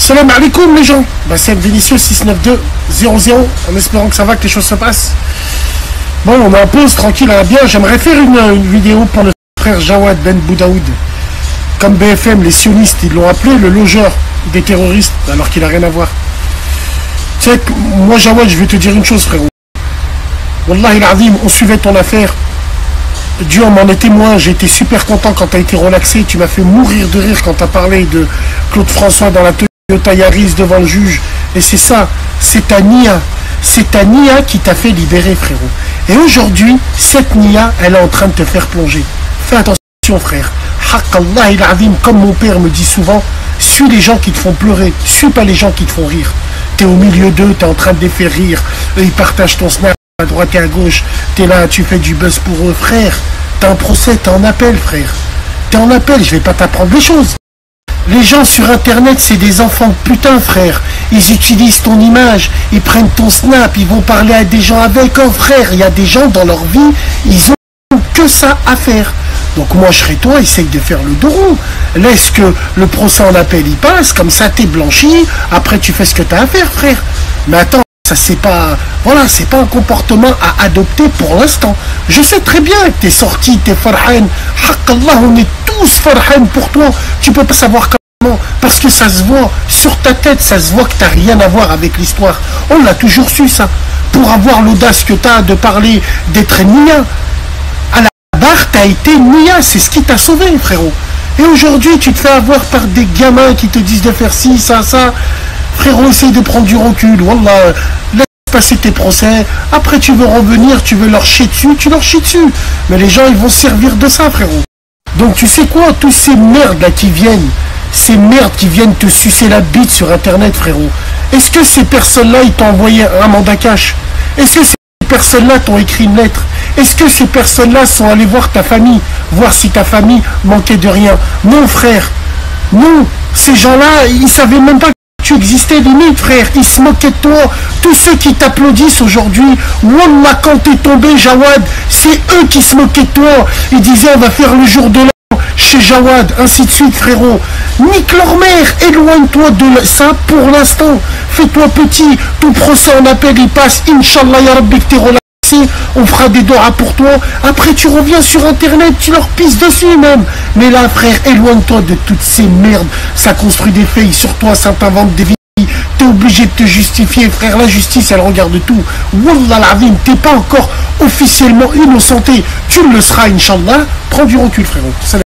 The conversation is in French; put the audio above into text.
Salam alaikum les gens. C'est Vinicius 69200 en espérant que ça va, que les choses se passent. Bon, on a un pause tranquille à la bien. J'aimerais faire une vidéo pour le frère Jawad Ben Boudaoud. Comme BFM, les sionistes, ils l'ont appelé le logeur des terroristes, alors qu'il n'a rien à voir. Tu sais, moi Jawad, je vais te dire une chose, frérot. Wallahi l'azim, on suivait ton affaire. Dieu m'en est témoin, j'ai été super content quand tu as été relaxé. Tu m'as fait mourir de rire quand tu as parlé de Claude François dans la Toyota Yaris devant le juge. Et c'est ça, c'est ta Nia. C'est ta Nia qui t'a fait libérer, frérot. Et aujourd'hui, cette Nia, elle est en train de te faire plonger. Fais attention, frère. Haqallah il azim, comme mon père me dit souvent, suis les gens qui te font pleurer, suis pas les gens qui te font rire. T'es au milieu d'eux, t'es en train de les faire rire. Eux, ils partagent ton snap à droite et à gauche. T'es là, tu fais du buzz pour eux, frère. T'as un procès, t'es en appel, frère. T'es en appel, je vais pas t'apprendre les choses. Les gens sur internet, c'est des enfants de putain, frère. Ils utilisent ton image, ils prennent ton snap, ils vont parler à des gens avec. Oh frère, il y a des gens dans leur vie, ils ont que ça à faire. Donc moi je serais toi, essaye de faire le dos rond. Laisse que le procès en appel il passe, comme ça t'es blanchi, après tu fais ce que t'as à faire, frère. Mais attends, ça c'est pas, voilà, c'est pas un comportement à adopter pour l'instant. Je sais très bien que t'es sorti, t'es farhan. Haqallah, on est tous farhan pour toi. Tu peux pas savoir comment, parce que ça se voit sur ta tête, ça se voit que t'as rien à voir avec l'histoire. On l'a toujours su ça. Pour avoir l'audace que t'as de parler d'être Nia, à la barre t'as été Nia, c'est ce qui t'a sauvé, frérot. Et aujourd'hui tu te fais avoir par des gamins qui te disent de faire ci, ça. Frérot, essaye de prendre du recul. Wallah, laisse passer tes procès. Après, tu veux revenir, tu veux leur chier dessus, tu leur chies dessus. Mais les gens, ils vont se servir de ça, frérot. Donc, tu sais quoi, tous ces merdes là qui viennent, ces merdes qui viennent te sucer la bite sur Internet, frérot. Est-ce que ces personnes-là, ils t'ont envoyé un mandat cash? Est-ce que ces personnes-là t'ont écrit une lettre? Est-ce que ces personnes-là sont allées voir ta famille, voir si ta famille manquait de rien? Non, frère. Non. Ces gens-là, ils savaient même pas tu existais limite, frère, ils se moquaient de toi. Tous ceux qui t'applaudissent aujourd'hui, Wallah, quand t'es tombé, Jawad, c'est eux qui se moquaient de toi. Ils disaient, on va faire le jour de l'an chez Jawad, ainsi de suite, frérot. Nique leur mère, éloigne-toi de ça pour l'instant. Fais-toi petit, ton procès en appel, il passe, Inch'Allah, ya Rabbi, que t'es relaxé. On fera des doigts pour toi. Après, tu reviens sur Internet, tu leur pisses dessus même. Mais là, frère, éloigne-toi de toutes ces merdes. Ça construit des faits sur toi, ça t'invente des vies. T'es obligé de te justifier, frère. La justice, elle regarde tout. Wallah l'azim, t'es pas encore officiellement innocenté. Tu le seras, Inch'Allah. Prends du recul, frérot. Salam.